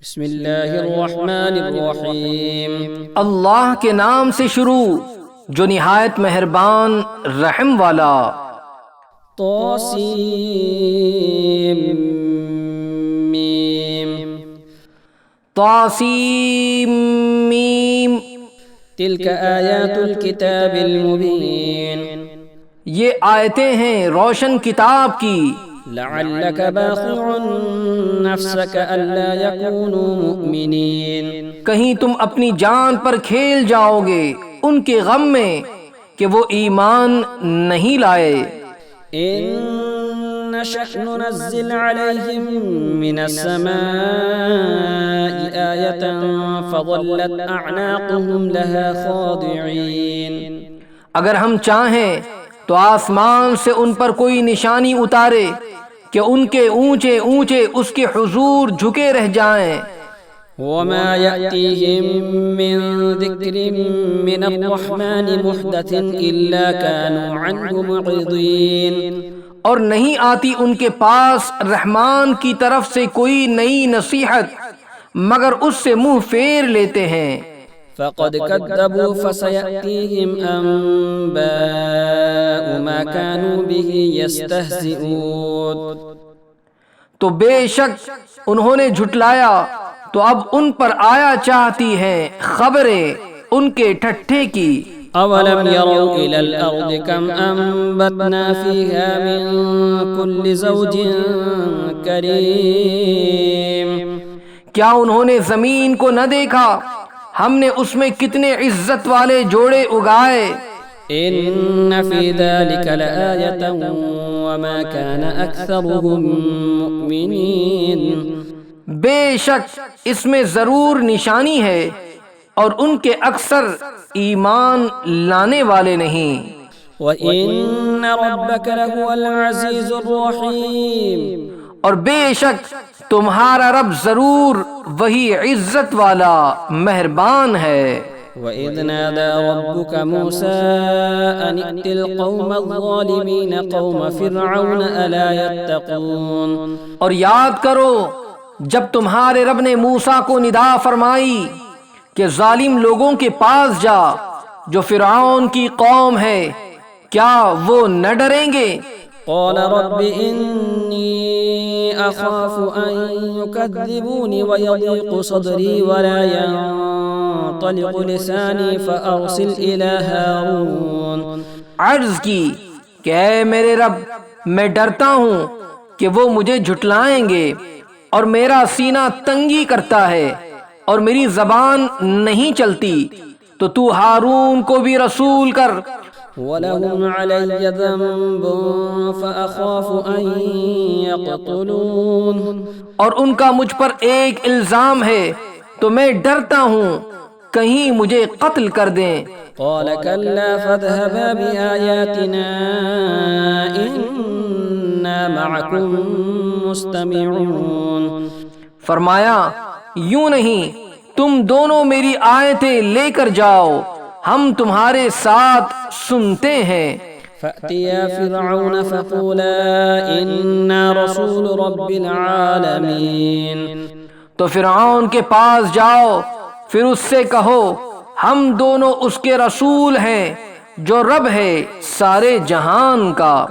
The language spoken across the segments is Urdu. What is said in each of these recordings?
بسم اللہ الرحمن الرحیم۔ اللہ کے نام سے شروع جو نہایت مہربان رحم والا۔ طاسیم میم۔ طاسیم میم۔ تلک آیات الکتاب المبین۔ یہ آیتیں ہیں روشن کتاب کی۔ لعلک باخع نفسک الا یکونوا مؤمنین۔ کہیں تم اپنی جان پر کھیل جاؤ گے ان کے غم میں کہ وہ ایمان نہیں لائے۔ ان نشأ ننزل علیہم من السماء آیۃ فظلت اعناقهم لها خاضعین۔ اگر ہم چاہیں تو آسمان سے ان پر کوئی نشانی اتارے کہ ان کے اونچے اونچے اس کے حضور جھکے رہ جائیں۔ وما يأتيهم من ذكر من الرحمن محدث إلا كانوا عنه معرضين۔ اور نہیں آتی ان کے پاس رحمان کی طرف سے کوئی نئی نصیحت مگر اس سے منہ پھیر لیتے ہیں۔ فقد كذبوا فسيأتيهم أنباء ما كانوا به يستهزئون۔ تو بے شک انہوں نے جھٹلایا تو اب ان پر آیا چاہتی ہیں خبریں ان کے ٹھٹھے کی۔ اولم يروا الى الارض كم انبتنا فيها من كل زوج كريم۔ کیا انہوں نے زمین کو نہ دیکھا ہم نے اس میں کتنے عزت والے جوڑے اگائے۔ ان فی ذلک لآیۃ وما كان اکثرهم مؤمنین۔ بے شک اس میں ضرور نشانی ہے اور ان کے اکثر ایمان لانے والے نہیں۔ وَإِنَّ رَبَّكَ لَهُوَ الْعَزِيزُ الرَّحِيمُ۔ اور بے شک تمہارا رب ضرور وہی عزت والا مہربان ہے۔ وَإِذْ نَادَى رَبُّكَ مُوسَىٰ أَنِ ائْتِ الْقَوْمَ الظَّالِمِينَ قَوْمَ فِرْعَوْنَ أَلَا يَتَّقُونَ۔ اور یاد کرو جب تمہارے رب نے موسیٰ کو ندا فرمائی کہ ظالم لوگوں کے پاس جا جو فرعون کی قوم ہے، کیا وہ نہ ڈریں گے؟ قال رب إني أخاف أن يكذبون ويضيق صدري ولا ينطلق لساني فأرسل إلى هارون۔ عرض کی کہ اے میرے رب میں ڈرتا ہوں کہ وہ مجھے جھٹلائیں گے اور میرا سینہ تنگی کرتا ہے اور میری زبان نہیں چلتی، تو تو ہارون کو بھی رسول کر۔ وَلَهُمْ عَلَيَّ ذَنبٌ فَأَخَافُ أَن يَقْتُلُونِ۔ اور ان کا مجھ پر ایک الزام ہے تو میں ڈرتا ہوں کہیں مجھے قتل کر دیں۔ قَالَ كَلَّا فَاذْهَبَا بِآيَاتِنَا إِنَّا مَعَكُمْ مُسْتَمِعُونَ۔ فرمایا یوں نہیں، تم دونوں میری آیتیں لے کر جاؤ، ہم تمہارے ساتھ سنتے ہیں۔ فَأْتِيَا فِرْعَوْنَ فَقُولَا إِنَّا رَسُولُ رَبِّ الْعَالَمِينَ۔ تو فرعون کے پاس جاؤ، پھر اس سے کہو ہم دونوں اس کے رسول ہیں جو رب ہے سارے جہان کا۔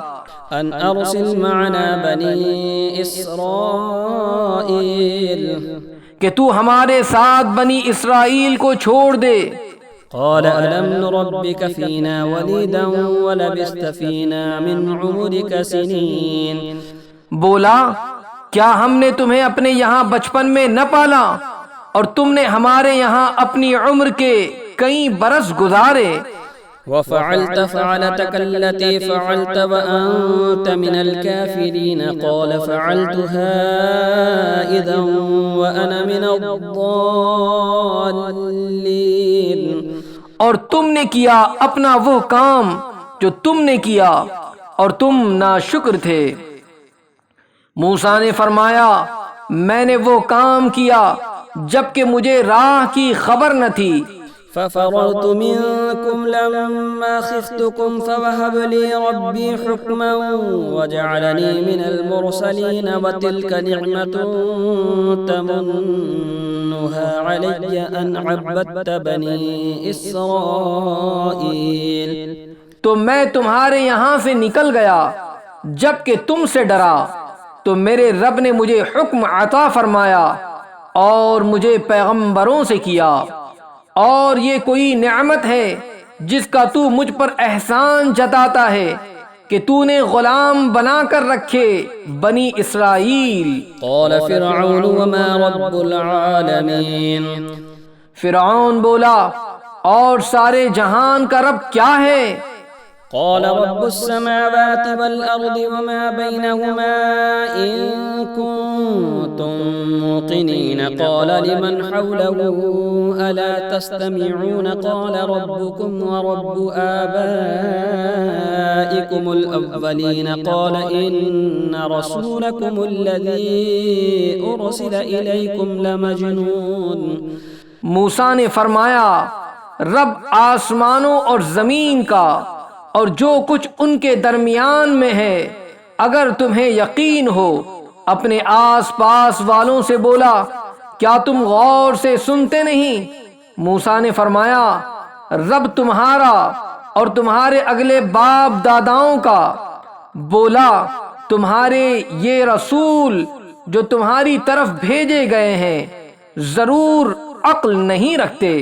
أَنْ أَرْسِلْ مَعَنَا بَنِي إِسْرَائِيلَ۔ کہ تو ہمارے ساتھ بنی اسرائیل کو چھوڑ دے۔ قال ألم نربك فينا وليدا ولبثت فينا من عمرك سنين۔ بولا کیا ہم نے تمہیں اپنے یہاں بچپن میں نہ پالا اور تم نے ہمارے یہاں اپنی عمر کے کئی برس گزارے۔ وفعلت فعلتك التي فعلت وأنت من الكافرين قال فعلتها إذا وأنا من الضالين۔ اور تم نے کیا اپنا وہ کام جو تم نے کیا اور تم ناشکر تھے۔ موسیٰ نے فرمایا میں نے وہ کام کیا جبکہ مجھے راہ کی خبر نہ تھی۔ ففررت منكم لما خفتكم فوهب لي ربي حكما وجعلني من المرسلين وتلك نعمة تمنها علي أن عبدت بني إسرائيل. تو میں تمہارے یہاں سے نکل گیا جب کہ تم سے ڈرا تو میرے رب نے مجھے حکم عطا فرمایا اور مجھے پیغمبروں سے کیا، اور یہ کوئی نعمت ہے جس کا تو مجھ پر احسان جتاتا ہے کہ تو نے غلام بنا کر رکھے بنی اسرائیل. قال فرعون وما رب العالمین. فرعون بولا اور سارے جہان کا رب کیا ہے؟ قال رب السماوات والأرض وما بينهما إن كنتم موقنين. قال لمن حوله ألا تستمعون. قال ربكم ورب آبائكم الأولين. قال إن رسولكم الذي أرسل إليكم لمجنون. موسیٰ نے فرمایا رب آسمانوں اور زمین کا اور جو کچھ ان کے درمیان میں ہے اگر تمہیں یقین ہو. اپنے آس پاس والوں سے بولا کیا تم غور سے سنتے نہیں؟ موسیٰ نے فرمایا رب تمہارا اور تمہارے اگلے باپ داداؤں کا. بولا تمہارے یہ رسول جو تمہاری طرف بھیجے گئے ہیں ضرور عقل نہیں رکھتے.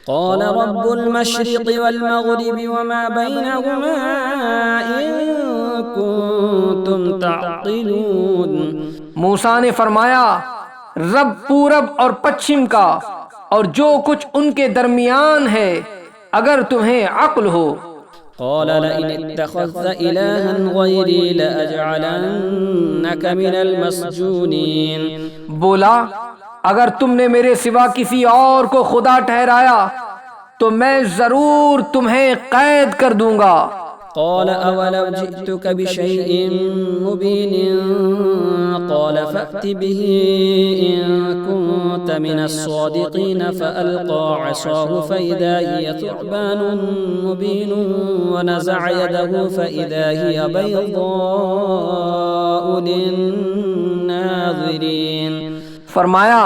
قال رب المشرق والمغرب وما بينهما إن كنتم تعقلون. موسیٰ نے فرمایا رب پورب اور پچھم کا اور جو کچھ ان کے درمیان ہے اگر تمہیں عقل ہو. قال لئن اتخذت إلها غيري لأجعلنك من المسجونين. بولا اگر تم نے میرے سوا کسی اور کو خدا ٹھہرایا تو میں ضرور تمہیں قید کر دوں گا. قال اولو جئتك بشيء مبين. قال فأت به إن كنت من الصادقين. فألقى عصاه فإذا هي ثعبان مبين ونزع يده فإذا هي بيضاء للناظرين. فرمایا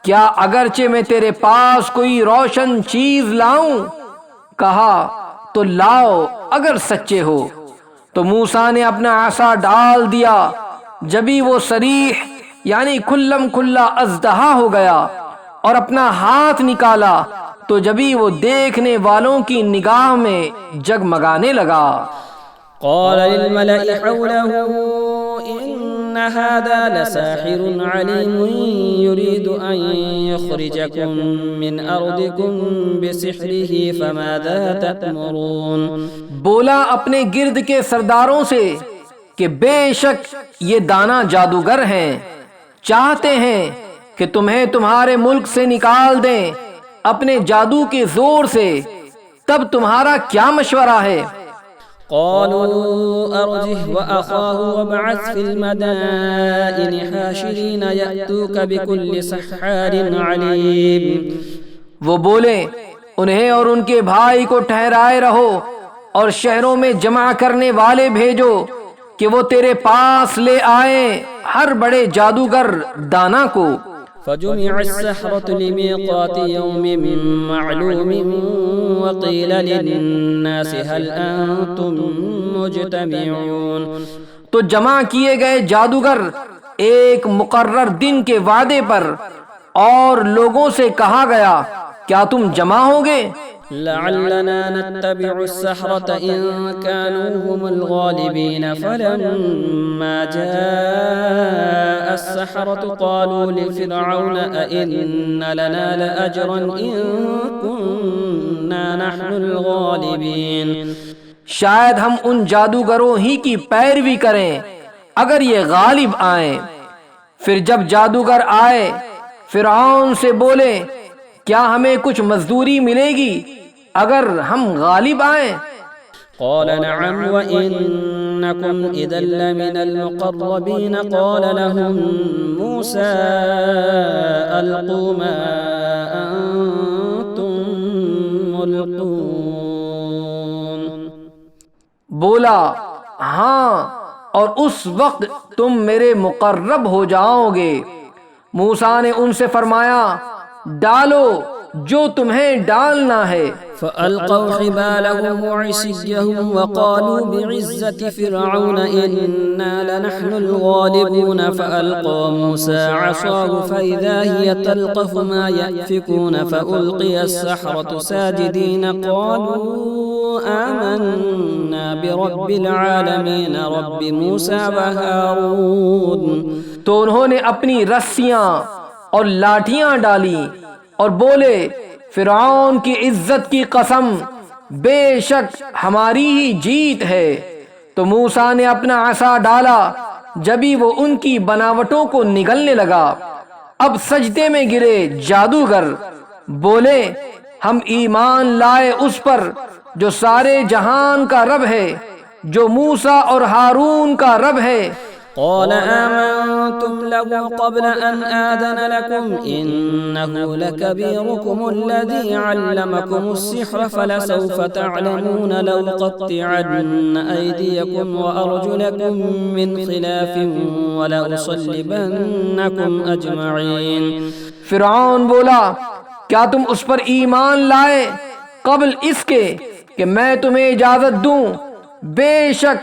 کیا اگرچہ میں تیرے پاس کوئی روشن چیز لاؤں؟ کہا تو لاؤ اگر سچے ہو. تو موسیٰ نے اپنا عصا ڈال دیا جبھی وہ صریح یعنی کھلم کھلا اژدہا ہو گیا، اور اپنا ہاتھ نکالا تو جبھی وہ دیکھنے والوں کی نگاہ میں جگمگانے لگا. قال للملأ حوله إن هذا لساحر عليم يريد أن يخرجكم من أرضكم بسحره فماذا تأمرون. بولا اپنے گرد کے سرداروں سے کہ بے شک یہ دانا جادوگر ہیں، چاہتے ہیں کہ تمہیں تمہارے ملک سے نکال دیں اپنے جادو کے زور سے، تب تمہارا کیا مشورہ ہے؟ قالوا أرجه وأخاه وابعث في المدائن حاشرين يأتوك بكل سحار عليم. وہ بولے انہیں اور ان کے بھائی کو ٹھہرائے رہو اور شہروں میں جمع کرنے والے بھیجو کہ وہ تیرے پاس لے آئیں ہر بڑے جادوگر دانا کو. فجمع السحرة لميقات يوم معلوم وقيل للناس هل أنتم مجتمعون. تو جمع کیے گئے جادوگر ایک مقرر دن کے وعدے پر، اور لوگوں سے کہا گیا کیا تم جمع ہوگے؟ لعلنا نتبع السحرة إن كانوا هم الغالبين. فلما جاء السحرة قالوا لفرعون أئن لنا لأجرا إن كنا نحن الغالبين. شاید ہم ان جادوگروں ہی کی پیروی کریں اگر یہ غالب آئیں. پھر جب جادوگر آئے فرعون سے بولے کیا ہمیں کچھ مزدوری ملے گی اگر ہم غالب آئیں؟ قال نعم وإنكم إذا لمن المقربين. قال لهم موسى ألقوا ما أنتم ملقون. بولا ہاں، اور اس وقت تم میرے مقرب ہو جاؤ گے. موسیٰ نے ان سے فرمایا ڈالو جو تمہیں ڈالنا ہے. فألقوا حبالهم وعصيهم وقالوا بعزة فرعون إنا لنحن الغالبون. فألقى موسى عصاه فإذا هي تلقف ما يأفكون فألقي السحرة ساجدين قالوا آمنا برب العالمين رب موسى وهارون. تو انہوں نے اپنی رسیاں اور لاٹھیاں ڈالی اور بولے فرعون کی عزت کی قسم، بے شک ہماری ہی جیت ہے. تو موسیٰ نے اپنا عصا ڈالا، جبھی وہ ان کی بناوٹوں کو نگلنے لگا. اب سجدے میں گرے جادوگر، بولے ہم ایمان لائے اس پر جو سارے جہان کا رب ہے، جو موسیٰ اور ہارون کا رب ہے. قال آمنتم له قبل أن آذن لكم إنه لكبيركم الذي علمكم السحر فلسوف تعلمون لأقطعن أيديكم وأرجلكم من خلاف ولأصلبنكم أجمعين. فرعون بولا کیا تم اس پر ایمان لائے قبل اس کے کہ میں تمہیں اجازت دوں؟ بے شک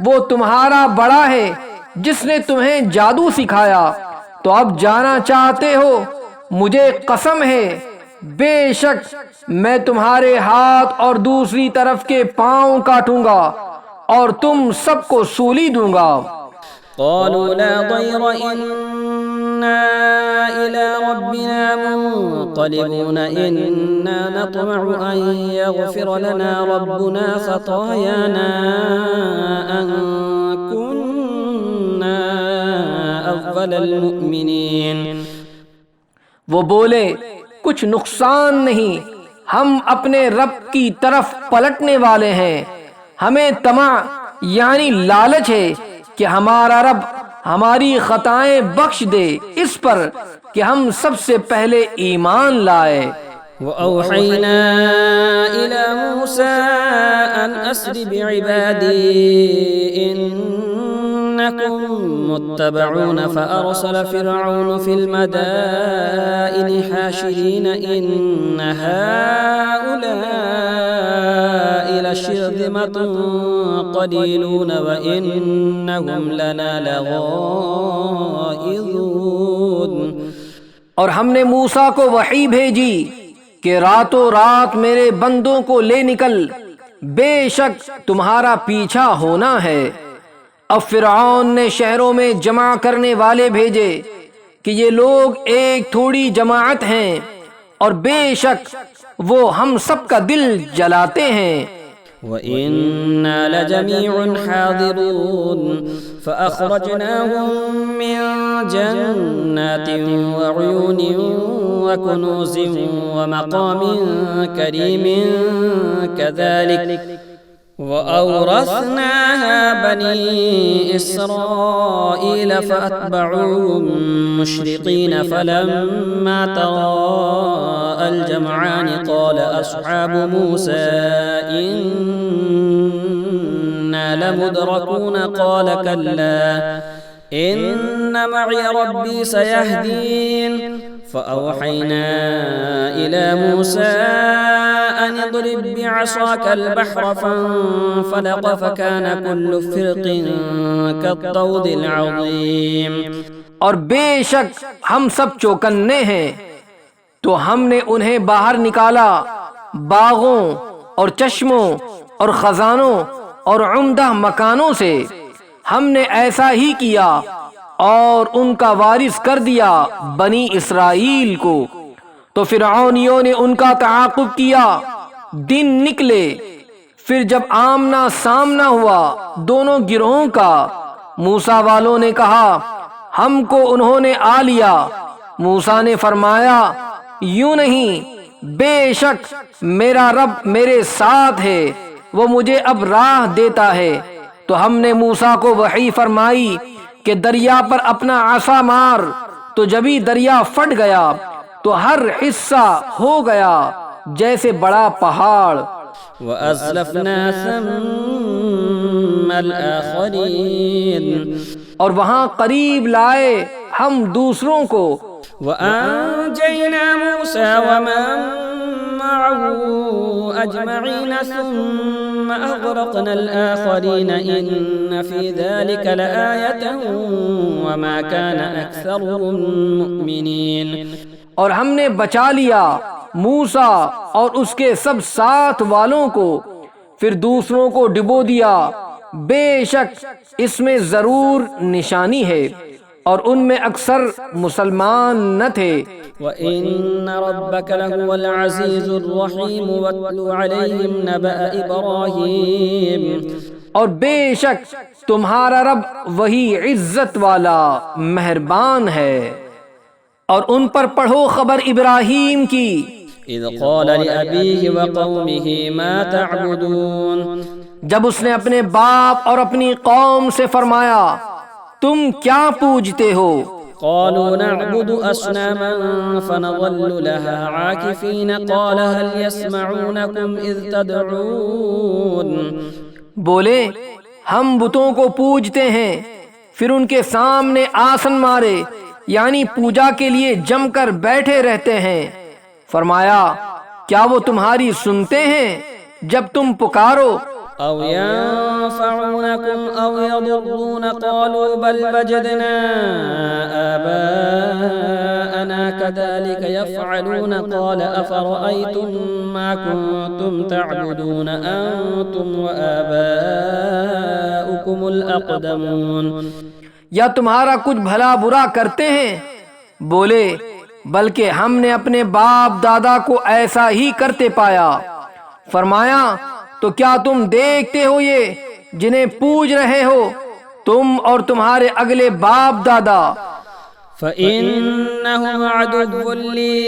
وہ تمہارا بڑا ہے جس نے تمہیں جادو سکھایا. تو اب جانا چاہتے ہو؟ مجھے قسم ہے بے شک میں تمہارے ہاتھ اور دوسری طرف کے پاؤں کاٹوں گا اور تم سب کو سولی دوں گا. قالوا لا ضير إنا إلى ربنا منقلبون إنا نطمع أن يغفر لنا ربنا خطايانا أن كنا أول المؤمنين. وہ بولے کچھ نقصان نہیں، ہم اپنے رب کی طرف پلٹنے والے ہیں. ہمیں طمع یعنی لالچ ہے کہ ہمارا رب ہماری خطائیں بخش دے اس پر کہ ہم سب سے پہلے ایمان لائے. وأوحينا إلى موسى أن أسر بعبادي إنكم متبعون فأرسل فرعون في المدائن حاشرين إن هؤلاء لشرذمة قليلون وإنهم لنا لغائظون. اور ہم نے موسیٰ کو وحی بھیجی کہ راتوں رات میرے بندوں کو لے نکل، بے شک تمہارا پیچھا ہونا ہے. اب فرعون نے شہروں میں جمع کرنے والے بھیجے کہ یہ لوگ ایک تھوڑی جماعت ہیں اور بے شک وہ ہم سب کا دل جلاتے ہیں. وَإِنَّا لَجَمِيعٌ حَاضِرُونَ فَأَخْرَجْنَاهُمْ مِنْ جَنَّاتٍ وَعُيُونٍ وَكُنُوزٍ وَمَقَامٍ كَرِيمٍ كَذَلِكَ وَأَوْرَثْنَاهَا بَنِي إِسْرَائِيلَ فَأَتْبَعُوهُمْ مُشْرِقِينَ فَلَمَّا تَرَاءَى الْجَمْعَانِ قَالَ أَصْحَابُ مُوسَى إِنَّا لَمُدْرَكُونَ قَالَ كَلَّا إِنَّ مَعِيَ رَبِّي سَيَهْدِينِ. فأوحينا إلى موسى أن اضرب بعصاك البحر فانفلق فكان كل فرق كالطود العظيم. اور بے شک ہم سب چوکنے ہیں. تو ہم نے انہیں باہر نکالا باغوں اور چشموں اور خزانوں اور عمدہ مکانوں سے. ہم نے ایسا ہی کیا اور ان کا وارث کر دیا بنی اسرائیل کو. تو فرعونیوں نے ان کا تعاقب کیا. دن نکلے، پھر جب آمنا سامنا ہوا دونوں گروہوں کا، موسیٰ والوں نے کہا ہم کو انہوں نے آ لیا. موسیٰ نے فرمایا یوں نہیں، بے شک میرا رب میرے ساتھ ہے، وہ مجھے اب راہ دیتا ہے. تو ہم نے موسیٰ کو وحی فرمائی کہ دریا پر اپنا عصا مار. تو جبھی دریا پھٹ گیا تو ہر حصہ ہو گیا جیسے بڑا پہاڑ. وَأَزْلَفْنَا ثَمَّ الْآخَرِينَ اور وہاں قریب لائے ہم دوسروں کو. وَأَنجَيْنَا مُوسَى وَمَن مَّعَهُ أَجْمَعِينَ ثُمَّ أَغْرَقْنَا الْآخَرِينَ إِنَّ فِي ذَلِكَ لَآيَةً وَمَا كَانَ أَكْثَرُهُم مُّؤْمِنِينَ اور ہم نے بچا لیا موسیٰ اور اس کے سب ساتھ والوں کو، پھر دوسروں کو ڈبو دیا. بے شک اس میں ضرور نشانی ہے اور ان میں اکثر مسلمان نہ تھے. وَإِنَّ رَبَّكَ لَهُوَ الْعَزِيزُ الرَّحِيمُ وَاتْلُ عَلَيْهِمْ نَبَأَ إِبْرَاهِيمَ اور بے شک تمہارا رب وہی عزت والا مہربان ہے. اور ان پر پڑھو خبر ابراہیم کی. اذ قال لأبيه وقومه ما تعبدون جب اس نے اپنے باپ اور اپنی قوم سے فرمایا تم کیا پوجتے ہو؟ قالوا نعبد أصناما فنظل لها عاكفين قال هل يسمعونكم إذ تدعون بولے ہم بتوں کو پوجتے ہیں پھر ان کے سامنے آسن مارے یعنی پوجا کے لیے جم کر بیٹھے رہتے ہیں. فرمایا کیا وہ تمہاری سنتے ہیں جب تم پکارو؟ أو ينفعونكم أو يضرون قالوا بل وجدنا آباءنا كذلك يفعلون قال أفرأيتم ما كنتم تعبدون أنتم وآباؤكم الأقدمون یا تمہارا کچھ بھلا برا کرتے ہیں؟ بولے بلکہ ہم نے اپنے باپ دادا کو ایسا ہی کرتے پایا. فرمایا تو کیا تم دیکھتے ہو یہ جنہیں پوج رہے ہو تم اور تمہارے اگلے باپ دادا؟ فَإِنَّهُمْ عَدُوٌّ لِّي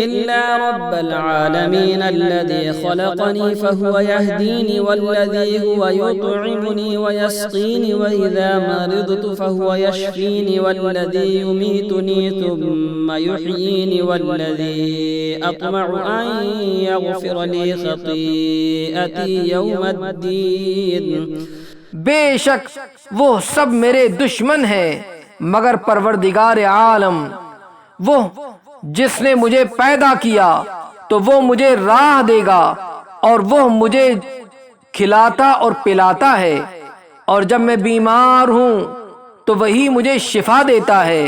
إِلَّا رَبَّ الْعَالَمِينَ الَّذِي خَلَقَنِي فَهُوَ يَهْدِينِ وَالَّذِي هُوَ يُطْعِمُنِي وَيَسْقِينِ وَإِذَا مَرِضْتُ فَهُوَ يَشْفِينِ وَالَّذِي يُمِيتُنِي ثُمَّ يُحْيِينِ وَالَّذِي أَطْمَعُ أَن يَغْفِرَ لِي خَطِيئَتِي يَوْمَ الدِّينِ بے شک وہ سب میرے دشمن ہیں مگر پروردگار عالم وہ جس نے مجھے پیدا کیا تو وہ مجھے راہ دے گا اور وہ مجھے کھلاتا اور پلاتا ہے اور جب میں بیمار ہوں تو وہی مجھے شفا دیتا ہے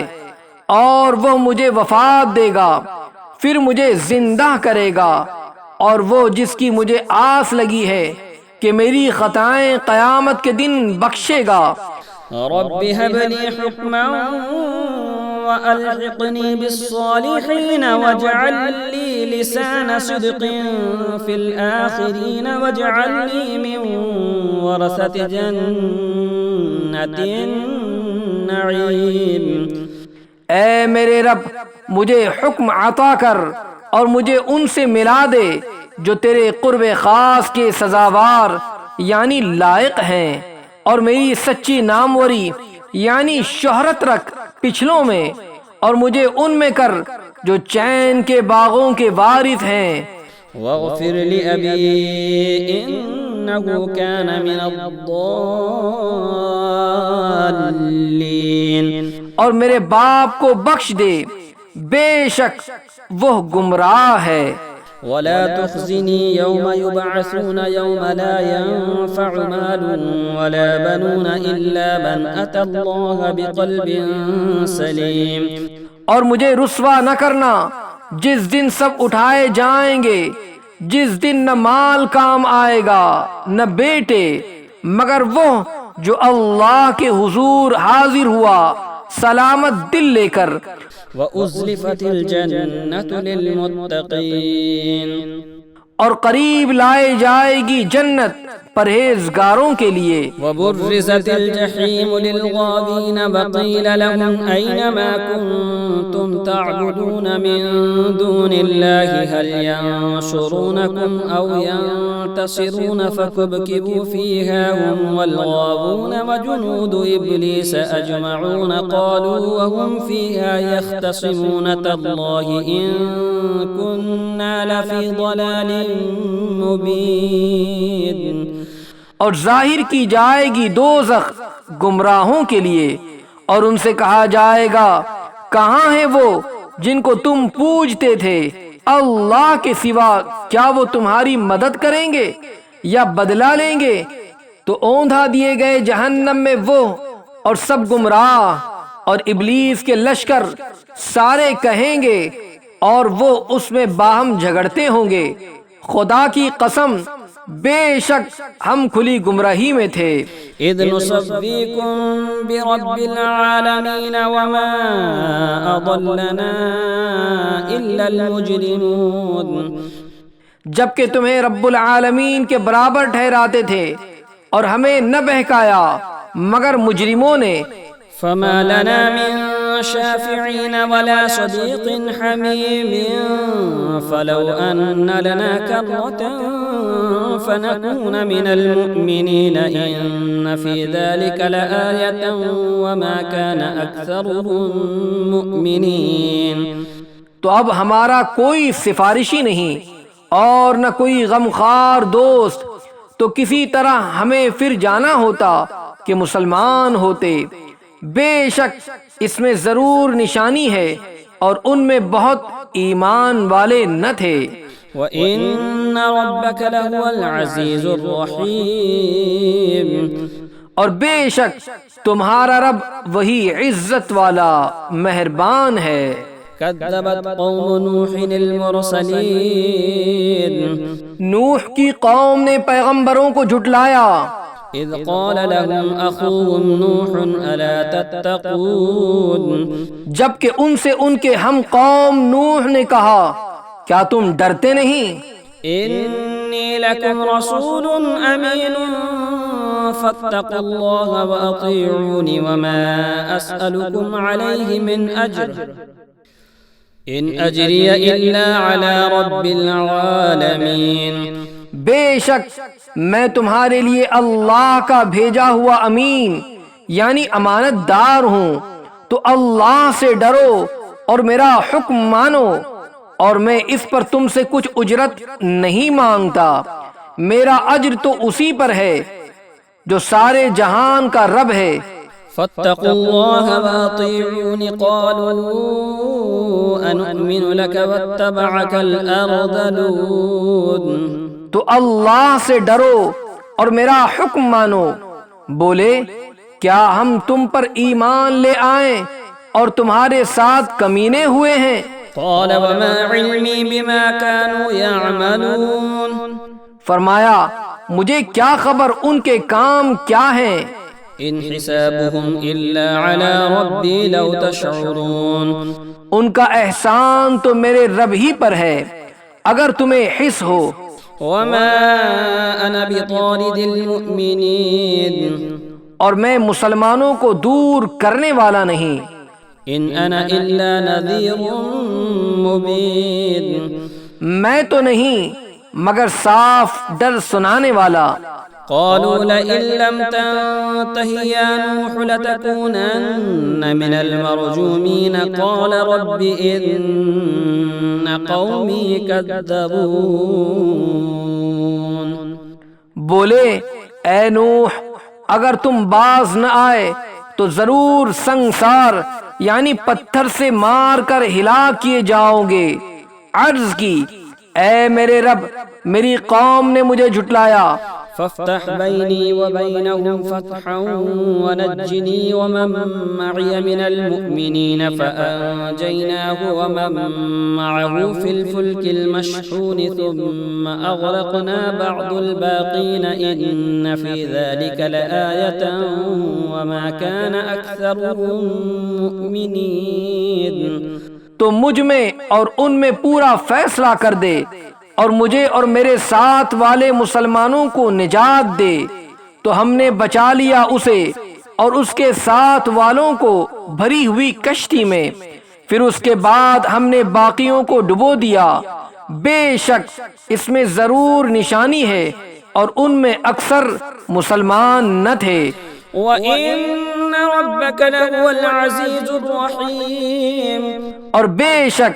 اور وہ مجھے وفات دے گا پھر مجھے زندہ کرے گا اور وہ جس کی مجھے آس لگی ہے کہ میری خطائیں قیامت کے دن بخشے گا. رب هب لي حكما وألحقني بالصالحين واجعل لي لسان صدق في الآخرين واجعلني من ورثة جنة النعيم اے میرے رب مجھے حکم عطا کر اور مجھے ان سے ملا دے جو تیرے قرب خاص کے سزاوار یعنی لائق ہیں اور میری سچی ناموری یعنی شہرت رکھ پچھلوں میں اور مجھے ان میں کر جو چین کے باغوں کے وارث ہیں. واغفر لأبي إنه كان من الضالين اور میرے باپ کو بخش دے بے شک وہ گمراہ ہے. ولا تخزني يوم يبعثون يوم لا ينفع مال ولا بنون إلا من أتى الله بقلب سليم اور مجھے رسوا نہ کرنا جس دن سب اٹھائے جائیں گے جس دن نہ مال کام آئے گا نہ بیٹے مگر وہ جو اللہ کے حضور حاضر ہوا سلامت دل لے کر. وَأُزْلِفَتِ الْجَنَّةُ لِلْمُتَّقِينَ اور قریب لائی جائے گی جنت پرہیزگاروں کے لیے. وَبُرِّزَتِ الْجَحِيمُ لِلْغَاوِينَ وَقِيلَ لَهُمْ أَيْنَ مَا كُنتُمْ كنتم تعبدون من دون الله هل ينصرونكم أو ينتصرون فكبكبوا فيها هم والغاوون وجنود إبليس أجمعون قالوا وهم فيها يختصمون تالله إن كنا لفي ضلال مبين. اور ظاہر کی جائے گی دوزخ گمراہوں کے لیے، اور ان سے کہا جائے گا کہاں ہیں وہ جن کو تم پوجتے تھے اللہ کے سوا؟ کیا وہ تمہاری مدد کریں گے یا بدلہ لیں گے؟ تو اوندھا دیے گئے جہنم میں وہ اور سب گمراہ اور ابلیس کے لشکر سارے کہیں گے، اور وہ اس میں باہم جھگڑتے ہوں گے، خدا کی قسم بے شک ہم کھلی گمراہی میں تھے. اذ نصفیکم برب العالمین وما اضلنا الا المجرمون. جبکہ تمہیں رب العالمین کے برابر ٹھہراتے تھے اور ہمیں نہ بہکایا مگر مجرموں نے. فما لنا من شافعين ولا صديق حميم فلو أن لنا كرة فنكون من المؤمنين إن في ذلك لآية وما كان أكثرهم مؤمنين. تو اب ہمارا کوئی سفارشی نہیں اور نہ کوئی غمخوار دوست، تو کسی طرح ہمیں پھر جانا ہوتا کہ مسلمان ہوتے. بے شک اس میں ضرور نشانی ہے اور ان میں بہت ایمان والے نہ تھے. وَإِنَّ رَبَّكَ لَهُوَ الْعَزِيزُ الرَّحِيمُ. اور بے شک تمہارا رب وہی عزت والا مہربان ہے. كذبت قوم نوح المرسلين. نوح کی قوم نے پیغمبروں کو جھٹلایا. اذ قال لهم اخوهم نوح الا تتقون. جبکہ ان سے ان کے ہم قوم نوح نے کہا کیا تم ڈرتے نہیں؟ انی لکم رسول امین فاتقوا الله واطیعون وما اسألكم علیہ من اجر ان اجری الا علی رب العالمین. بے شک میں تمہارے لیے اللہ کا بھیجا ہوا امین یعنی امانت دار ہوں، تو اللہ سے ڈرو اور میرا حکم مانو، اور میں اس پر تم سے کچھ اجرت نہیں مانگتا، میرا اجر تو اسی پر ہے جو سارے جہان کا رب ہے. فاتقوا الله واطيعون قالوا أنؤمن لك واتبعك الأرذلون. تو اللہ سے ڈرو اور میرا حکم مانو. بولے کیا ہم تم پر ایمان لے آئیں اور تمہارے ساتھ کمینے ہوئے ہیں؟ قال وما علمي بما كانوا يعملون. فرمایا مجھے کیا خبر ان کے کام کیا ہیں. ان حسابهم الا على ربي لو تشعرون. ان کا احسان تو میرے رب ہی پر ہے اگر تمہیں حس ہو. وما انا بطارد المؤمنين. اور میں مسلمانوں کو دور کرنے والا نہیں. ان انا الا نذير مبين. میں تو نہیں مگر صاف ڈر سنانے والا. قالوا لئن لم تنته يا نوح لتكونن من المرجومين قال رب إن قومي كذبون. بولے اے نوح اگر تم باز نہ آئے تو ضرور سنگسار یعنی پتھر سے مار کر ہلاک کیے جاؤ گے. عرض کی اے میرے رب میری قوم نے مجھے جھٹلایا. فافتح بيني وبينهم فتحا ونجني ومن معي من المؤمنين فأنجيناه ومن معه في الفلك المشحون ثم أغرقنا بعض الباقين إن في ذلك لآية وما كان أكثرهم مؤمنين. تو مجھ میں اور ان میں پورا فیصلہ کر دے اور مجھے اور میرے ساتھ والے مسلمانوں کو نجات دے. تو ہم نے بچا لیا اسے اور اس کے ساتھ والوں کو بھری ہوئی کشتی میں، پھر اس کے بعد ہم نے باقیوں کو ڈبو دیا، بے شک اس میں ضرور نشانی ہے اور ان میں اکثر مسلمان نہ تھے۔ وَإِنَّ رَبَّكَ لَهُوَ الْعَزِيزُ الرَّحِيمُ، اور بے شک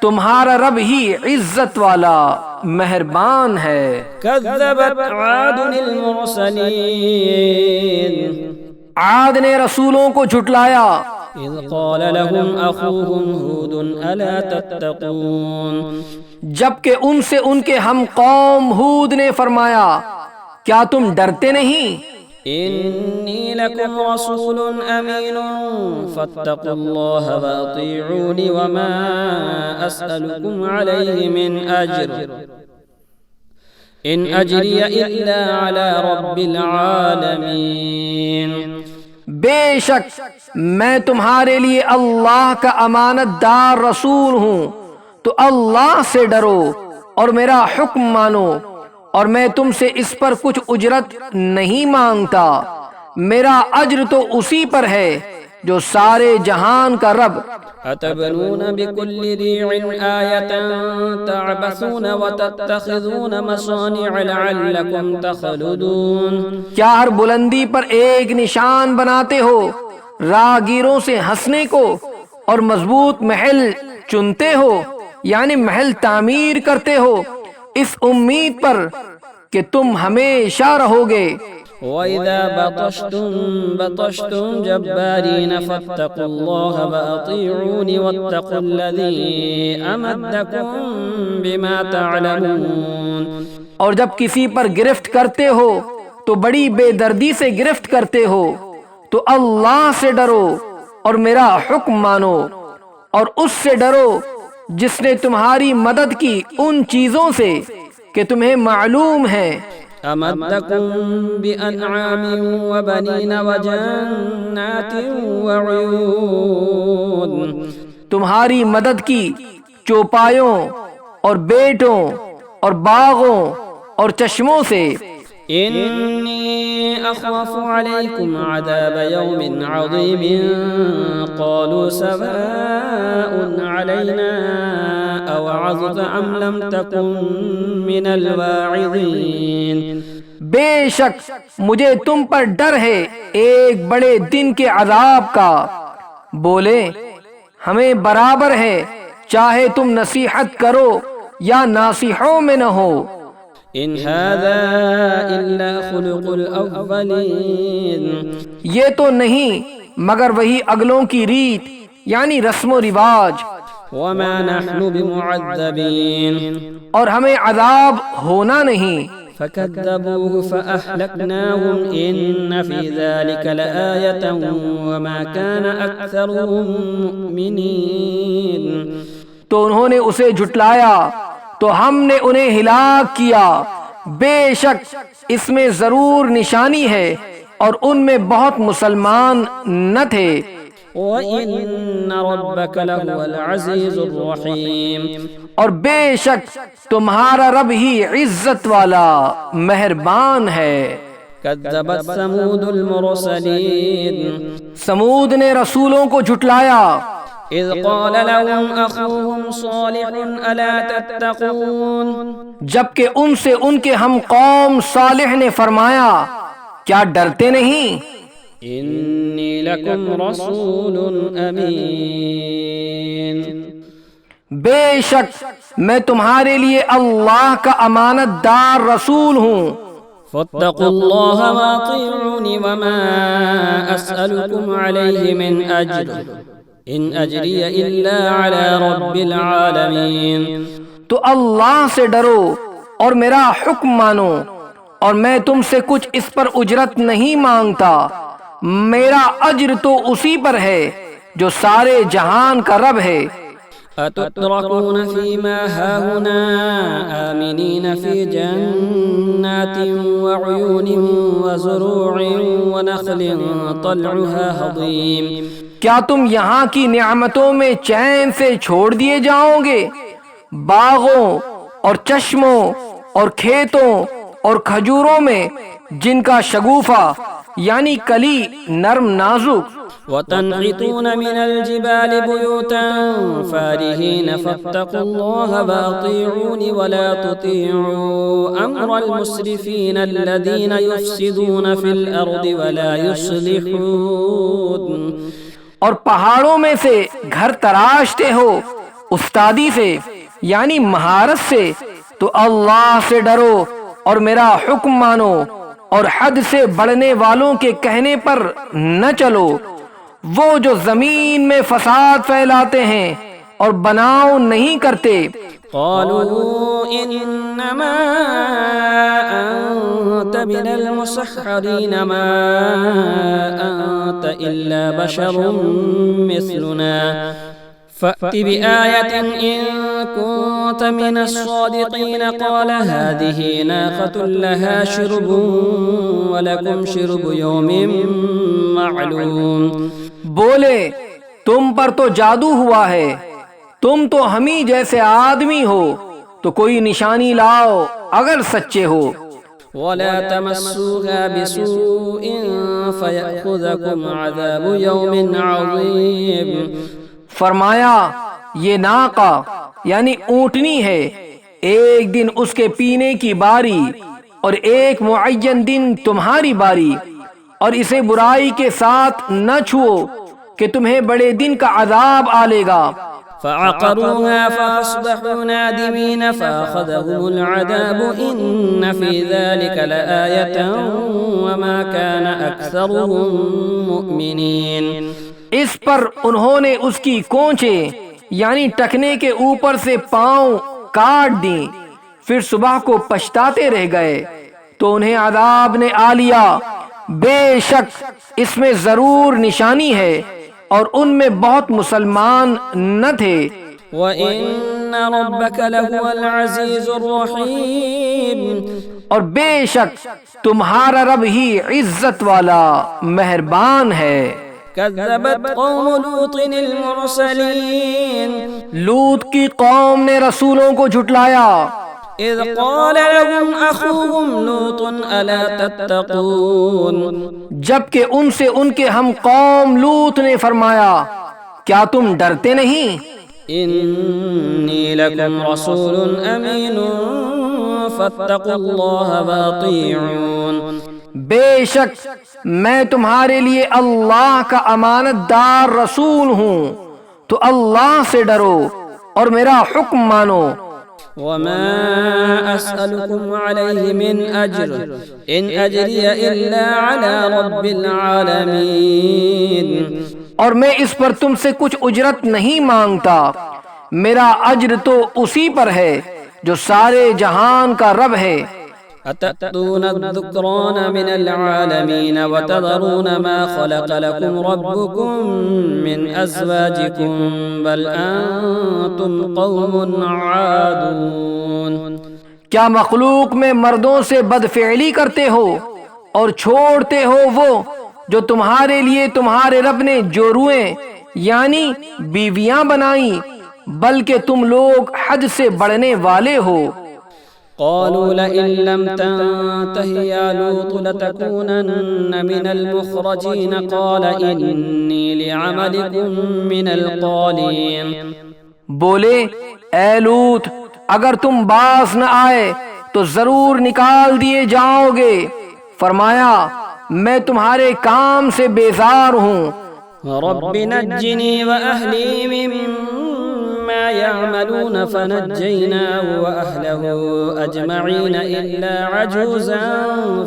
تمہارا رب ہی عزت والا مہربان ہے۔ كذبت عاد المرسلين عاد نے رسولوں کو جھٹلایا، إذ قال لهم أخوهم هود ألا تتقون، جبکہ ان سے ان کے ہم قوم ہود نے فرمایا کیا تم ڈرتے نہیں؟ إني لكم رسول أمين فاتقوا الله وأطيعون وما أسألكم عليه من أجر إن أجري إلا على رب العالمين۔ بے شک میں تمہارے لیے اللہ کا امانت دار رسول ہوں، تو اللہ سے ڈرو اور میرا حکم مانو، اور میں تم سے اس پر کچھ اجرت نہیں مانگتا، میرا اجر تو اسی پر ہے جو سارے جہان کا رب۔ أتبنون بكل ريع آية تعبثون وتتخذون مصانع لعلكم تخلدون، کیا ہر بلندی پر ایک نشان بناتے ہو، راہگیروں سے ہنسنے کو، اور مضبوط محل چنتے ہو، یعنی محل تعمیر کرتے ہو اس امید پر کہ تم ہمیشہ رہو گے۔ وَإِذَا بَطَشْتُمْ بَطَشْتُمْ جَبَّارِينَ فَاتَّقُوا اللَّهَ وَأَطِيعُونِ وَاتَّقُوا الَّذِي أَمَدَّكُمْ بِمَا تَعْلَمُونَ، اور جب کسی پر گرفت کرتے ہو تو بڑی بے دردی سے گرفت کرتے ہو، تو اللہ سے ڈرو اور میرا حکم مانو، اور اس سے ڈرو جس نے تمہاری مدد کی ان چیزوں سے کہ تمہیں معلوم ہے۔ أَمَدَّكُمْ بِأَنْعَامٍ وَبَنِينَ وَجَنَّاتٍ وَعُيُونٍ، تمہاری مدد کی چوپایوں اور بیٹوں اور باغوں اور چشموں سے۔ إِنِّي أَخَافُ عَلَيْكُمْ عَذَابَ يَوْمٍ عَظِيمٍ قَالُوا سَوَاءٌ عَلَيْنَا أَوَعَظْتَ أَمْ لَمْ تَكُنْ مِنَ الْوَاعِظِينَ، بے شک مجھے تم پر ڈر ہے ایک بڑے دن کے عذاب کا۔ بولے ہمیں برابر ہے چاہے تم نصیحت کرو یا ناصحوں میں نہ ہو۔ إِنْ هَذَا إِلَّا خُلُقُ الْأَوَّلِينَ، یہ تو نہیں مگر وہی اگلوں کی ریت یعنی رسم و رواج، وَمَا نَحْنُ بِمُعَذَّبِينَ، اور ہمیں عذاب ہونا نہیں۔ فَكَذَّبُوهُ فَأَهْلَكْنَاهُمْ إِنَّ فِي ذَلِكَ لَآيَةً وَمَا كَانَ أَكْثَرُهُم مُؤْمِنِينَ، تو انہوں نے اسے جھٹلایا تو ہم نے انہیں ہلاک کیا، بے شک اس میں ضرور نشانی ہے اور ان میں بہت مسلمان نہ تھے۔ وَإِنَّ رَبَّكَ لَهُوَ الْعَزِيزُ الرَّحِيمُ، اور بے شک تمہارا رب ہی عزت والا مہربان ہے۔ كذبت ثمود المرسلين، سمود نے رسولوں کو جھٹلایا، إذ قال لهم أخوهم صالح ألا تتقون، جبکہ ان سے ان کے ہم قوم صالح نے فرمایا کیا ڈرتے نہیں؟ إني لكم رسول أمين، بے شک میں تمہارے لیے اللہ کا امانت دار رسول ہوں، فاتقوا الله وأطيعون وما أسألكم عليه من أجر إن أجري إلا على رب العالمين، تو اللہ سے ڈرو اور میرا حکم مانو، اور میں تم سے کچھ اس پر اجرت نہیں مانگتا، میرا اجر تو اسی پر ہے جو سارے جہان کا رب ہے۔ أتتركون فيما هاهنا آمنين في جنات وعيون وزروع ونخل طلعها هضيم، کیا تم یہاں کی نعمتوں میں چین سے چھوڑ دیے جاؤ گے، باغوں اور چشموں اور کھیتوں اور کھجوروں میں جن کا شگوفہ یعنی کلی نرم نازک، وتنحتون من الجبال بيوتا فارهين فاتقوا الله وأطيعون ولا تطيعوا أمر المسرفين الذين يفسدون في الأرض ولا يصلحون۔ اور پہاڑوں میں سے گھر تراشتے ہو استادی سے یعنی مہارت سے، تو اللہ سے ڈرو اور میرا حکم مانو، اور حد سے بڑھنے والوں کے کہنے پر نہ چلو، وہ جو زمین میں فساد پھیلاتے ہیں اور بناؤ نہیں کرتے۔ قالوا انما انت من المسحرين ما انت الا بشر مثلنا فأت بآية إن كنت من الصادقين قال هذه ناقة لها شرب ولكم شرب يوم معلوم۔ بولے تم پر تو جادو ہوا ہے، تم تو ہمیں جیسے آدمی ہو، تو کوئی نشانی لاؤ اگر سچے ہو۔ ولا تمسوها بسوء فيأخذكم عذاب يوم عظيم۔ فرمایا یہ ناقہ یعنی اونٹنی ہے، ایک دن اس کے پینے کی باری اور ایک معین دن تمہاری باری، اور اسے برائی کے ساتھ نہ چھوؤ کہ تمہیں بڑے دن کا عذاب آلے گا۔ فعقروها فأصبحوا نادمين فأخذهم العذاب إن في ذلك لآية وما كان أكثرهم مؤمنين۔ اس پر انہوں نے اس کی کونچیں یعنی ٹکنے کے اوپر سے پاؤں کاٹ دیں، پھر صبح کو پچھتاتے رہ گئے تو انہیں عذاب نے آ لیا۔ بے شک اس میں ضرور نشانی ہے اور ان میں بہت مسلمان نہ تھے۔ وَإِنَّ رَبَّكَ لَهُوَ الْعَزِيزُ الرَّحِيمُ، اور بے شک تمہارا رب ہی عزت والا مہربان ہے۔ كذبت قوم لوط المرسلين، لوط کی قوم نے رسولوں کو جھٹلایا۔ اذ قال لهم اخوهم لوط الا تتقون، جبکہ ان سے ان کے ہم قوم لوط نے فرمایا کیا تم ڈرتے نہیں؟ انی لکم رسول امین فاتقوا اللہ واطیعون، بے شک میں تمہارے لیے اللہ کا امانت دار رسول ہوں، تو اللہ سے ڈرو اور میرا حکم مانو۔ وما اسألكم علیہ من اجر ان اجری الا علی رب العالمین، اور میں اس پر تم سے کچھ اجرت نہیں مانگتا، میرا اجر تو اسی پر ہے جو سارے جہان کا رب ہے۔ اتأتون الذکران من العالمین وتذرون ما خلق لكم ربكم من ازواجكم بل انتم قوم عادون، کیا مخلوق میں مردوں سے بدفعلی کرتے ہو اور چھوڑتے ہو وہ جو تمہارے لیے تمہارے رب نے جورویں یعنی بیویاں بنائیں، بلکہ تم لوگ حد سے بڑھنے والے ہو۔ قالوا لئن لم تنته يا لوط لتكونن من المخرجين قال إني لعملكم من القالين، بولے اے لوط اگر تم باز نہ آئے تو ضرور نکال دیے جاؤ گے، فرمایا میں تمہارے کام سے بیزار ہوں۔ رب نجني وأهلي مما يعملون فنجيناه وأهله أجمعين إلا عجوزا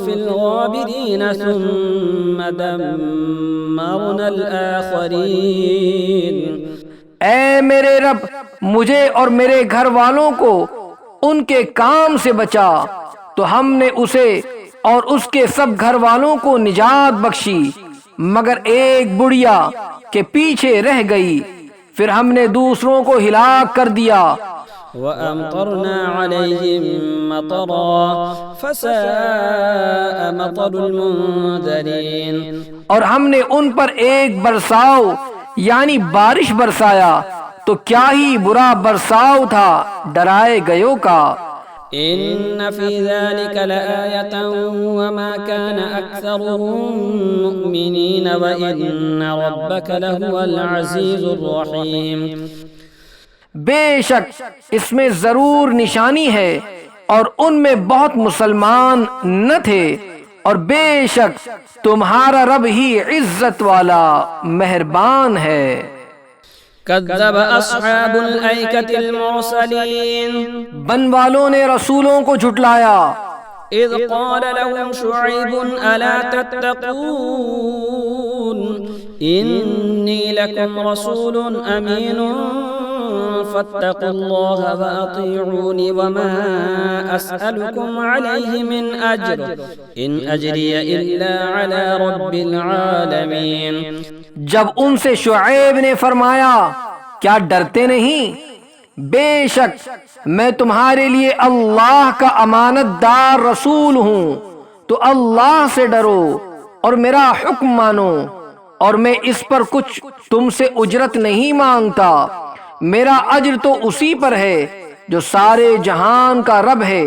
في الغابرين ثم دمرنا الآخرين۔ اے میرے رب مجھے اور میرے گھر والوں کو ان کے کام سے بچا، تو ہم نے اسے اور اس کے سب گھر والوں کو نجات بخشی مگر ایک بڑھیا کے پیچھے رہ گئی، پھر ہم نے دوسروں کو ہلاک کر دیا۔ وَأَمْطَرْنَا عَلَيْهِمْ مَطَرًا فَسَاءَ مَطَرُ الْمُنذَرِينَ، اور ہم نے ان پر ایک برساؤ یعنی بارش برسایا تو کیا ہی برا برساؤ تھا ڈرائے گیوں کا۔ إن في ذلك لآية وما كان أكثرهم مؤمنين وإن ربك لهو العزيز الرحيم. بے شک اس میں ضرور نشانی ہے اور ان میں بہت مسلمان نہ تھے، اور بے شک تمہارا رب ہی عزت والا مہربان ہے. كذب أصحاب الأيكة المرسلين بن والوں نے رسولوں کو جھٹلایا. إذ قال لهم شعيب ألا تتقون إني لكم رسول أمين فاتقوا الله وأطيعوني وما أسألكم عليه من أجر إن أجري إلا على رب العالمين. جب ان سے شعیب نے فرمایا کیا ڈرتے نہیں، بے شک میں تمہارے لیے اللہ کا امانت دار رسول ہوں، تو اللہ سے ڈرو اور میرا حکم مانو، اور میں اس پر کچھ تم سے اجرت نہیں مانگتا، میرا اجر تو اسی پر ہے جو سارے جہان کا رب ہے.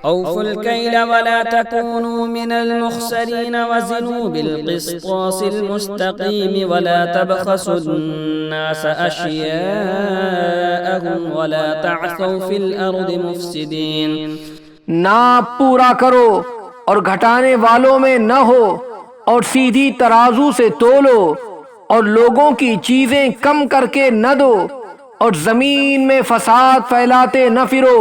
أوفوا الكيل ولا تكونوا من المخسرين وزنوا بالقسطاس المستقيم ولا تبخسوا الناس أشياءهم ولا تعثوا في الأرض مفسدين. ناپ پورا کرو اور گھٹانے والوں میں نہ ہو، اور سیدھی ترازو سے تولو، اور لوگوں کی چیزیں کم کر کے نہ دو، اور زمین میں فساد پھیلاتے نہ پھرو.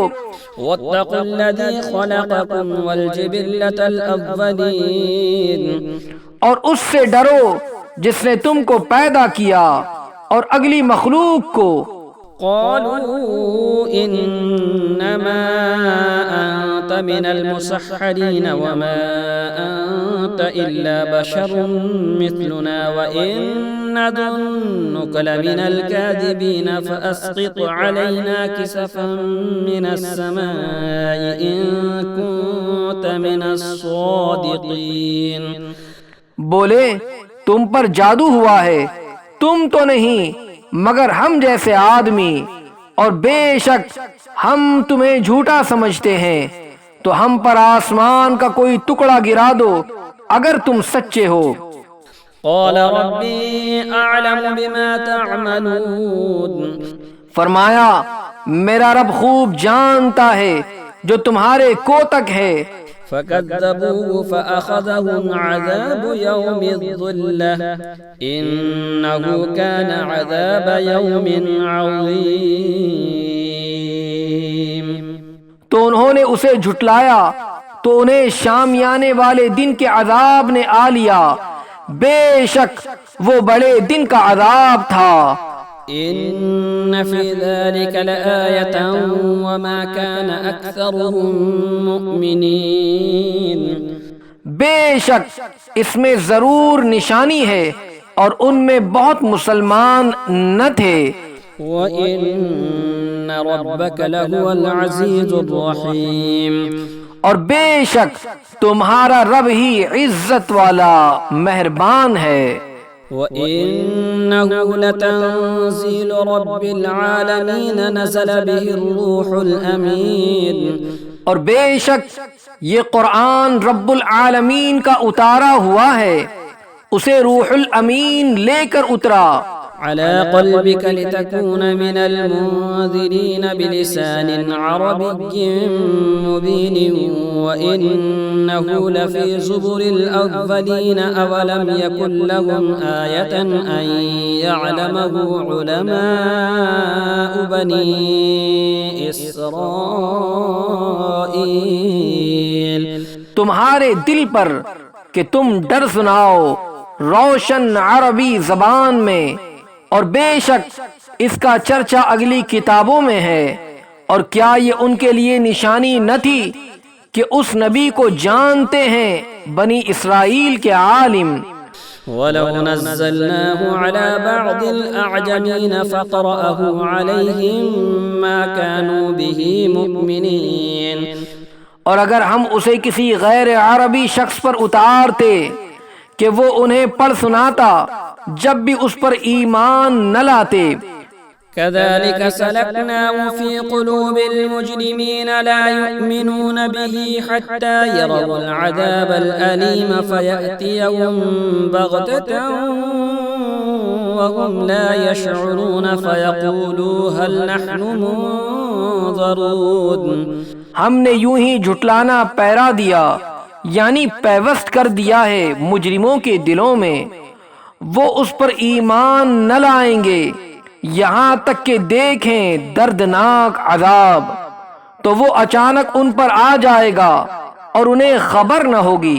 واتقوا الذي خلقكم والجبلة الأولين. اور اس سے ڈرو جس نے تم کو پیدا کیا اور اگلی مخلوق کو. قالوا إنما أنت من المسحرين وما أنت إلا بشر مثلنا وإن نظنك لمن الكاذبين فأسقط علينا كسفا من السماء إن كنت من الصادقين. بولے تم پر جادو ہوا ہے، تم تو نہیں مگر ہم جیسے آدمی، اور بے شک ہم تمہیں جھوٹا سمجھتے ہیں، تو ہم پر آسمان کا کوئی ٹکڑا گرا دو اگر تم سچے ہو. قال ربي أعلم بما تعملون. فرمایا میرا رب خوب جانتا ہے جو تمہارے کوتک ہے. فكذبوه فأخذهم عذاب يوم الظلة إنه كان عذاب يوم عظيم. تو انہوں نے اسے جھٹلایا تو انہیں شامیانے والے دن کے عذاب نے آ لیا، بے شک وہ بڑے دن کا عذاب تھا. إن في ذلك لآية وما كان أكثرهم مؤمنين. بے شک اس میں ضرور نشانی ہے اور ان میں بہت مسلمان نہ تھے. وَإِنَّ رَبَّكَ لَهُوَ الْعَزِيزُ الرَّحِيمُ. اور بے شک تمہارا رب ہی عزت والا مہربان ہے. وَإِنَّهُ لَتَنزِيلُ رَبِّ الْعَالَمِينَ نَزَلَ بِهِ الرُّوحُ الْأَمِينُ. اور بے شک یہ قرآن رب العالمین کا اتارا ہوا ہے، اسے روح الامین لے کر اترا. على قلبك لتكون من المنذرين بلسان عربي مبين وإنه لفي زبر الأولين أولم يكن لهم آية أن يعلمه علماء بني إسرائيل. تمہارے دل پر کہ تم ڈر سناؤ روشن عربی زبان میں، اور بے شک اس کا چرچا اگلی کتابوں میں ہے. اور کیا یہ ان کے لیے نشانی نہ تھی کہ اس نبی کو جانتے ہیں بنی اسرائیل کے عالم. وَلَوْ نَزَّلْنَاهُ عَلَى بَعْضِ الْأَعْجَمِينَ فَقَرَأَهُ عَلَيْهِمْ مَا كَانُوا بِهِ مُؤْمِنِينَ. اور اگر ہم اسے کسی غیر عربی شخص پر اتارتے کہ وہ انہیں پڑھ سناتا جب بھی اس پر ایمان نہ لاتے، كذلك سلكناه في قلوب المجرمين لا يؤمنون به حتى يروا العذاب الأليم فيأتيهم بغتة وهم لا يشعرون فيقولوا هل نحن منظرون. ہم نے یوں ہی جھٹلانا پیرا دیا یعنی پیوست کر دیا ہے مجرموں کے دلوں میں، وہ اس پر ایمان نہ لائیں گے یہاں تک کہ دیکھیں دردناک عذاب، تو وہ اچانک ان پر آ جائے گا اور انہیں خبر نہ ہوگی،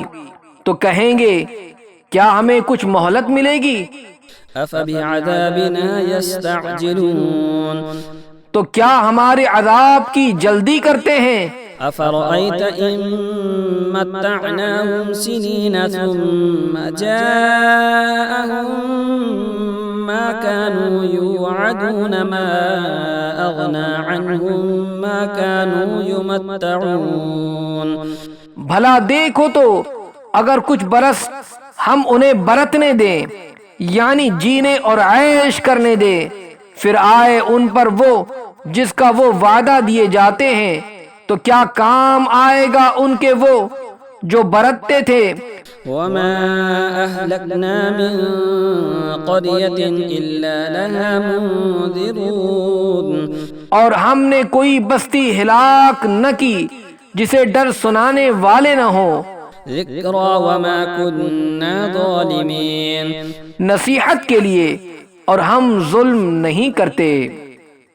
تو کہیں گے کیا ہمیں کچھ مہلت ملے گی؟ أفبعذابنا يستعجلون. تو کیا ہمارے عذاب کی جلدی کرتے ہیں؟ أفرأيت إن متعناهم سنين ثم جاءهم ما كانوا يوعدون ما أغنى عنهم ما كانوا يمتعون. بھلا دیکھو تو اگر کچھ برس ہم انہیں برتنے دیں یعنی جینے اور عیش کرنے دیں، پھر آئے ان پر وہ جس کا وہ وعدہ دیے جاتے ہیں، تو کیا کام آئے گا ان کے وہ جو برتتے تھے؟ وما أهلكنا من قرية إلا لها منذرون. اور ہم نے کوئی بستی ہلاک نہ کی جسے ڈر سنانے والے نہ ہوں. ذكرى وما كنا ظالمين. نصیحت کے لیے اور ہم ظلم نہیں کرتے.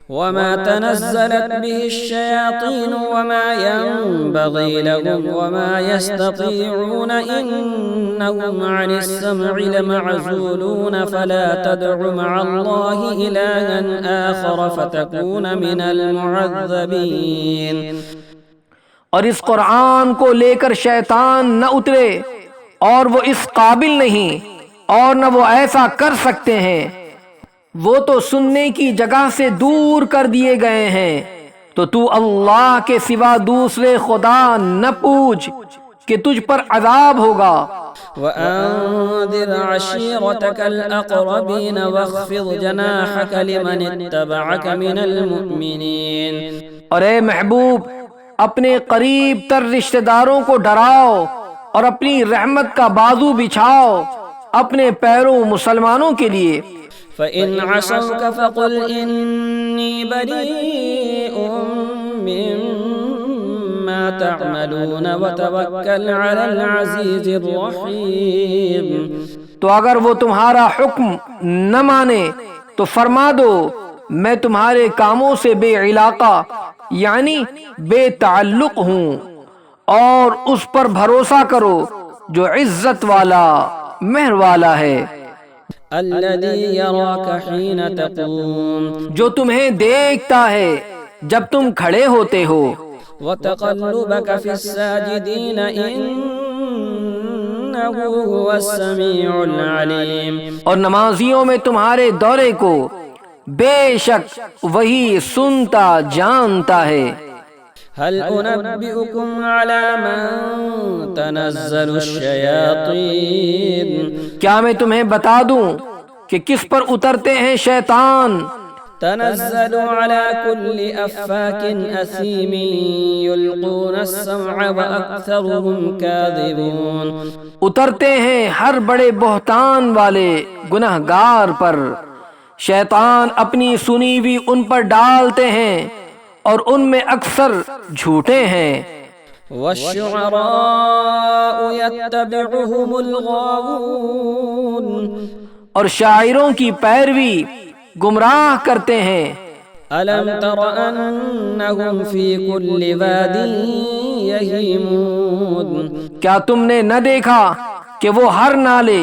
وما تنزلت به الشياطين وما ينبغي لهم وما يستطيعون إنهم عن السمع لمعزولون فلا تدع مع الله إلها آخر فتكون من المعذبين. اور اس قرآن کو لے کر شیطان نہ اترے اور وہ اس قابل نہیں اور نہ وہ ایسا کر سکتے ہیں، وہ تو سننے کی جگہ سے دور کر دیے گئے ہیں، تو تو اللہ کے سوا دوسرے خدا نہ پوچھ کہ تجھ پر عذاب ہوگا. وأنذر عشيرتك الأقربين واخفض جناحك لمن اتبعك من المؤمنين. اور اے محبوب اپنے قریب تر رشتہ داروں کو ڈراؤ اور اپنی رحمت کا بازو بچھاؤ اپنے پیروں مسلمانوں کے لیے. فإن عصوك فقل إني بريء مما تعملون وتوكل على العزيز الرحيم. تو اگر وہ تمہارا حکم نہ مانے تو فرما دو میں تمہارے کاموں سے بے علاقہ یعنی بے تعلق ہوں، اور اس پر بھروسہ کرو جو عزت والا مہر والا ہے. الذي يراك حين تقوم. جو تمہیں دیکھتا ہے جب تم کھڑے ہوتے ہو. وتقلبك في الساجدين إنه هو السميع العليم. اور نمازیوں میں تمہارے دورے کو بے شک وہی سنتا جانتا ہے. هل أنبئكم على من تنزل الشياطين. کیا میں تمہیں بتا دوں کہ کس پر اترتے ہیں شیطان؟ تنزل على كل أفاك أثيم يلقون السمع وأكثرهم كاذبون. اترتے ہیں ہر بڑے بہتان والے گنہگار پر، شیطان اپنی سنی ہوئی ان پر ڈالتے ہیں اور ان میں اکثر جھوٹے ہیں. والشعراء يتبعهم الغاوون. اور شاعروں کی پیروی گمراہ کرتے ہیں. ألم تر أنهم في كل واد يهيمون. کیا تم نے نہ دیکھا کہ وہ ہر نالے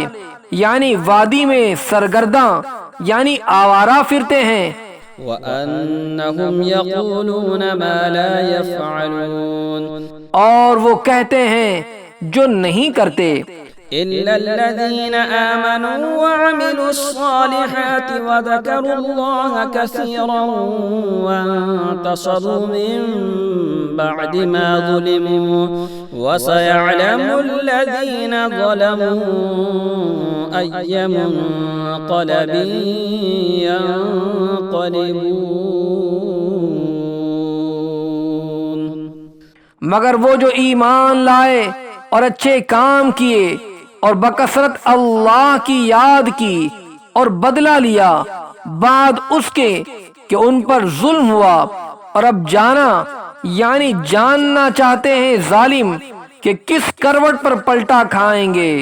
یعنی وادی میں سرگرداں یعنی آوارہ پھرتے ہیں. وَأَنَّهُمْ يَقُولُونَ مَا لَا يَفْعَلُونَ. اور وہ کہتے ہیں جو نہیں کرتے. إِلَّا الَّذِينَ آمَنُوا وَعَمِلُوا الصَّالِحَاتِ وَذَكَرُوا اللَّهَ كَثِيرًا وَانتَصَرُوا مِن بعد ما ظلموا وسيعلم الذين ظلموا أي منقلب ينقلبون۔ مگر وہ جو ایمان لائے اور اچھے کام کیے اور بکثرت اللہ کی یاد کی اور بدلہ لیا بعد اس کے کہ ان پر ظلم ہوا، اور اب جانا یعنی جاننا چاہتے ہیں ظالم کہ کس کروٹ پر پلٹا کھائیں گے۔